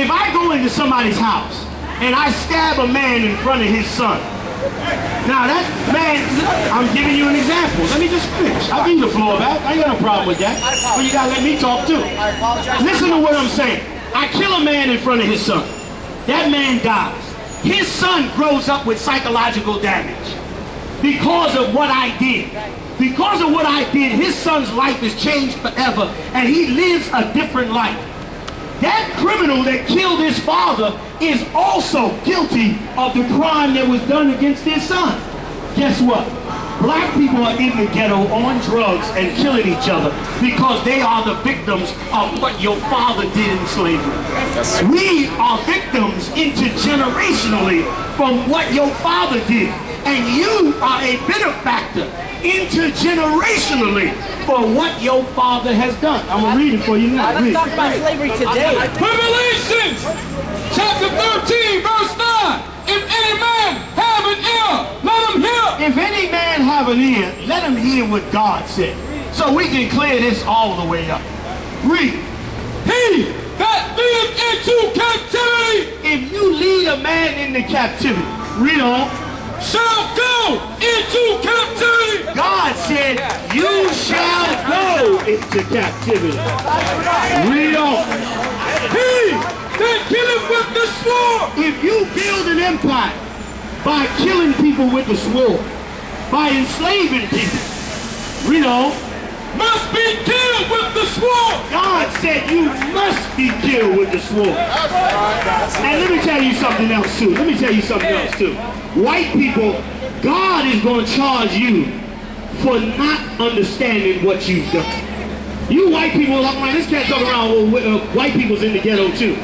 If I go into somebody's house and I stab a man in front of his son, now that man, I'm giving you an example. Let me just finish. I'll give you the floor back. I ain't got no problem with that. But you gotta let me talk too. Listen to what I'm saying. I kill a man in front of his son. That man dies. His son grows up with psychological damage because of what I did. Because of what I did, his son's life is changed forever, and he lives a different life. That criminal that killed his father is also guilty of the crime that was done against his son. Guess what? Black people are in the ghetto on drugs and killing each other because they are the victims of what your father did in slavery. We are victims intergenerationally from what your father did. And you are a benefactor intergenerationally for what your father has done. I'm going to read it for you now. Let's talk about slavery today. Revelations chapter 13 verse 9. If any man have an ear, let him hear. If any man have an ear, let him hear what God said. So we can clear this all the way up. Read. He that leadeth into captivity, if you lead a man into captivity, read on, shall go into captivity. God said, you shall go into captivity. Read on. He that killeth with the sword. If you build an empire by killing people with the sword, by enslaving people, read on, must be killed with the sword. God said you must be killed with the sword. And let me tell you something else too. White people, God is going to charge you for not understanding what you've done. You white people, like this cat talking around, white people's in the ghetto too.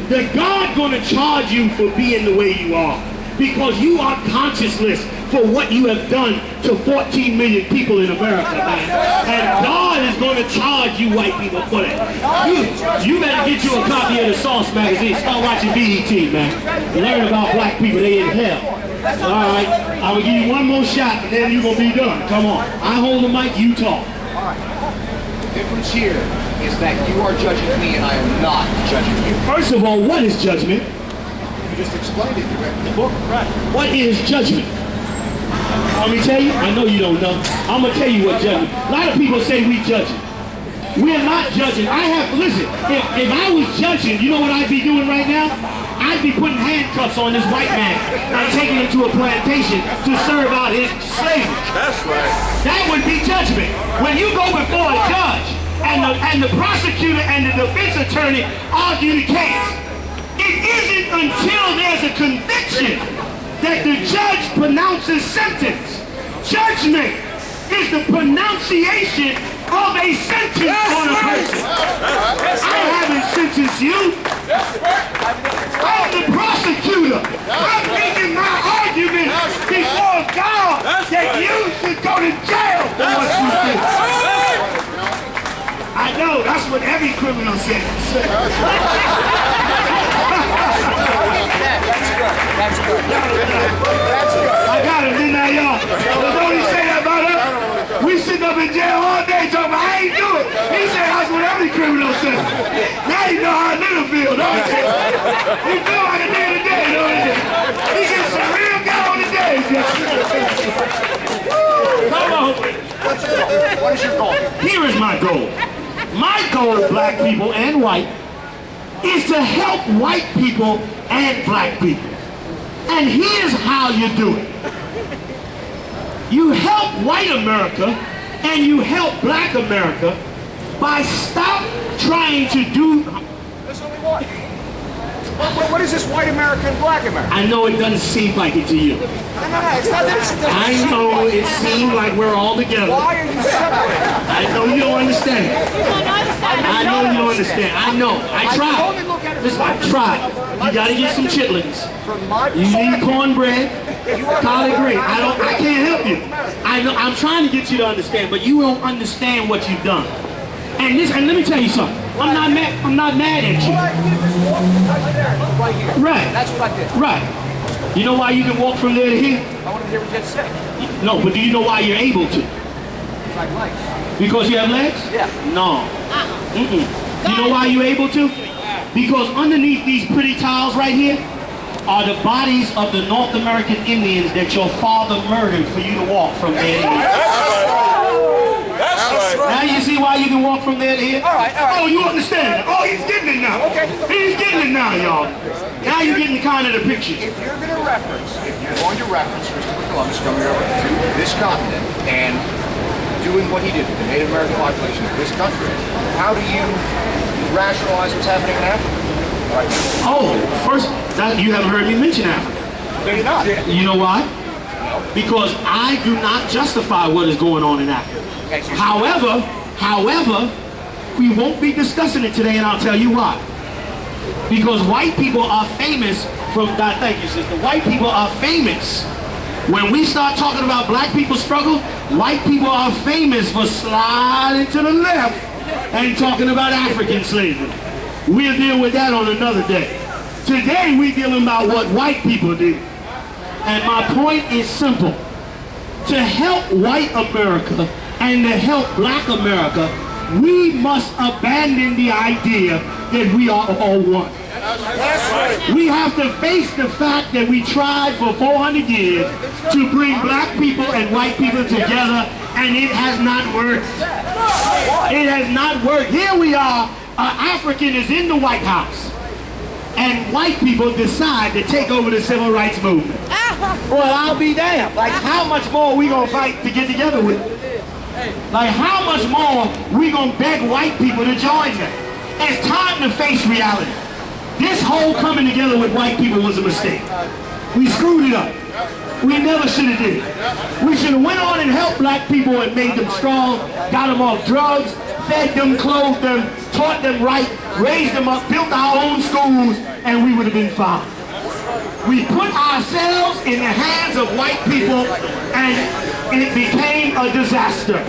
That God going to charge you for being the way you are. Because you are conscienceless for what you have done to 14 million people in America, man. And God is going to charge you white people for that. You better get you a copy of the Sauce magazine. Start watching BET, man. Learn about black people, they in hell. All right, I'm going to give you one more shot and then you're going to be done. Come on. I hold the mic, you talk. All right. The difference here is that you are judging me and I am not judging you. First of all, what is judgment? You just explained it. You read the book. Right. What is judgment? Let me tell you. I know you don't know. I'm going to tell you what judgment. A lot of people say we judging. We're not judging. Listen, if I was judging, you know what I'd be doing right now? I'd be putting handcuffs on this white man and taking him to a plantation to serve out his slavery. That's right. That would be judgment. When you go before a judge and the prosecutor and the defense attorney argue the case, it isn't until there's a conviction that the judge pronounces sentence. Judgment is the pronunciation of a sentence on a person. I haven't sentenced you. I'm the prosecutor. I'm making my argument before God that you should go to jail for what you did. I know, that's what every criminal says. That's good. I got it, didn't I, y'all? Don't he say that about us? We sitting up in jail all day talking about, I ain't do it. He said that's what every criminal says. Now you know how a nigga feel, don't you? He feel like a nigga today, don't you? He gets some real guy on the day. Come on. What is your goal? Here is my goal. My goal, black people and white, is to help white people and black people. And here's how you do it. You help white America and you help black America by stop trying to do... There's only one. What is this white America and black America? I know it doesn't seem like it to you. No, it's not that it doesn't I know it seems like we're all together. Why are you separated? I know you don't understand. I know you don't understand. I know. I tried. Listen, I tried. You gotta get some chitlins. You need cornbread, collard green. I can't help you. I know. I'm trying to get you to understand, but you don't understand what you've done. And let me tell you something. I'm not mad at you. Right here. Right. That's what I did. Right. You know why you can walk from there to here? I wanted to hear what you had to say. No, but do you know why you're able to? Like legs. Because you have legs? Yeah. No. You know why you're able to? Because underneath these pretty tiles right here are the bodies of the North American Indians that your father murdered for you to walk from there to here. That's right. Now you see why you can walk from there to here? All right. Oh, you understand? Oh, he's getting it now. Okay. He's getting it now, y'all. Now you're getting kind of the picture. If you're going to reference Christopher Columbus coming over to this continent and doing what he did with the Native American population of this country, how do you rationalize what's happening in Africa right now? Oh, first, you haven't heard me mention Africa. Maybe not. You know why? Because I do not justify what is going on in Africa. Okay, so However, we won't be discussing it today, and I'll tell you why. Because white people are famous from that. Thank you, sister. White people are famous. When we start talking about black people's struggle, white people are famous for sliding to the left and talking about African slavery. We'll deal with that on another day. Today, we're dealing about what white people did. And my point is simple. To help white America and to help black America, we must abandon the idea that we are all one. We have to face the fact that we tried for 400 years to bring black people and white people together, and it has not worked. It has not worked. Here we are, an African is in the White House, and white people decide to take over the civil rights movement. Well, I'll be damned. Like, how much more are we gonna fight to get together with? Like, how much more we gonna beg white people to join them? It's time to face reality. This whole coming together with white people was a mistake. We screwed it up. We never should have did it. We should have went on and helped black people and made them strong, got them off drugs, fed them, clothed them, taught them right, raised them up, built our own schools, and we would have been fine. We put ourselves in the hands of white people, and it became a disaster.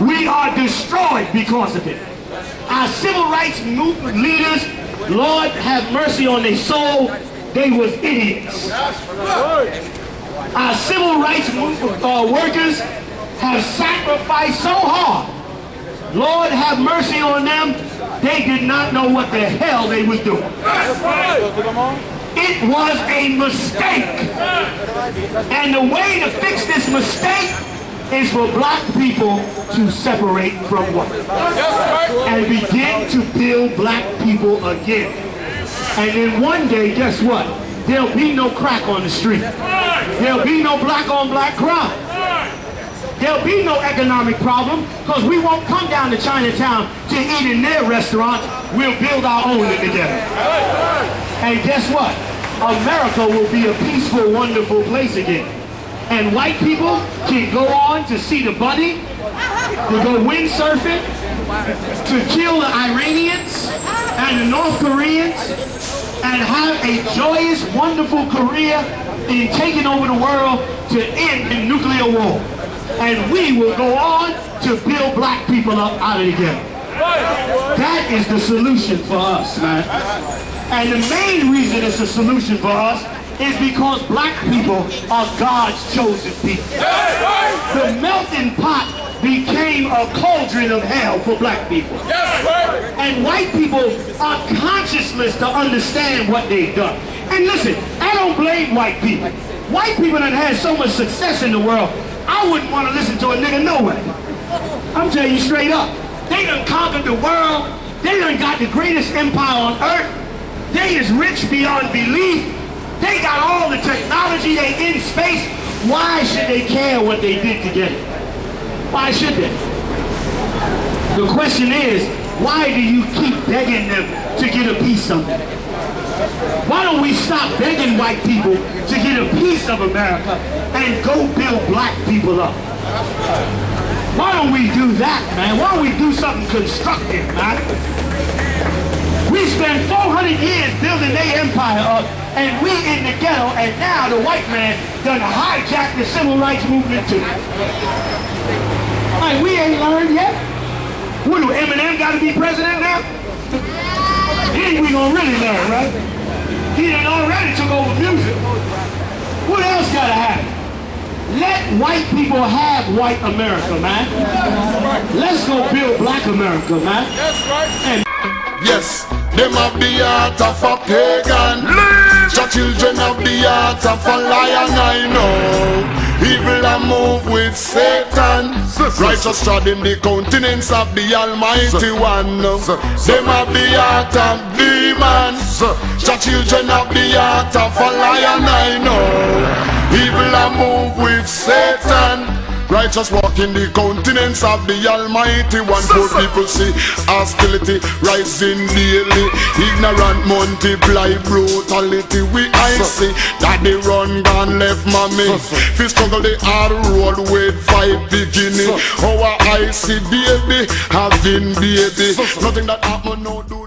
We are destroyed because of it. Our civil rights movement leaders, Lord have mercy on their soul, they was idiots. Our civil rights workers have sacrificed so hard. Lord have mercy on them, they did not know what the hell they was doing. It was a mistake. And the way to fix this mistake is for black people to separate from white and begin to build black people again. And then one day, guess what? There'll be no crack on the street. There'll be no black on black crime. There'll be no economic problem because we won't come down to Chinatown to eat in their restaurants. We'll build our own together. And guess what? America will be a peaceful, wonderful place again. And white people can go on to see the Buddy, to go windsurfing, to kill the Iranians and the North Koreans, and have a joyous, wonderful career in taking over the world to end the nuclear war. And we will go on to build black people up out of the ghetto. That is the solution for us, man. And the main reason it's a solution for us is because black people are God's chosen people. The melting pot became a cauldron of hell for black people. And white people are conscienceless to understand what they've done. And listen, I don't blame white people. White people that had so much success in the world, I wouldn't want to listen to a nigga no way. I'm telling you straight up. They done conquered the world. They done got the greatest empire on earth. They is rich beyond belief. They got all the technology. They in space. Why should they care what they did to get it? Why should they? The question is, why do you keep begging them to get a piece of it? Why don't we stop begging white people to get a piece of America and go build black people up? Why don't we do that, man? Why don't we do something constructive, man? We spent 400 years building their empire up, and we in the ghetto, and now the white man done hijacked the civil rights movement too. Like, we ain't learned yet. What, do Eminem got to be president now? Then we gonna really learn, right? He done already took over music. What else gotta happen? Let white people have white America, man. Let's go build black America, man. Yes, Them have the heart of a pagan. The children have the heart of a lion, I know. Evil a move with Satan. Righteous trod in the countenance of the Almighty One. Them have the heart of demons. The children have the heart of a lion, I know. Evil a move with Satan. Righteous walk in the countenance of the Almighty One. Poor people see hostility rising daily. Ignorant multiply brutality. I see that they run gone left mommy. Fi struggle the hard road with 5 beginning. Our I see baby having baby. Nothing that happen no do.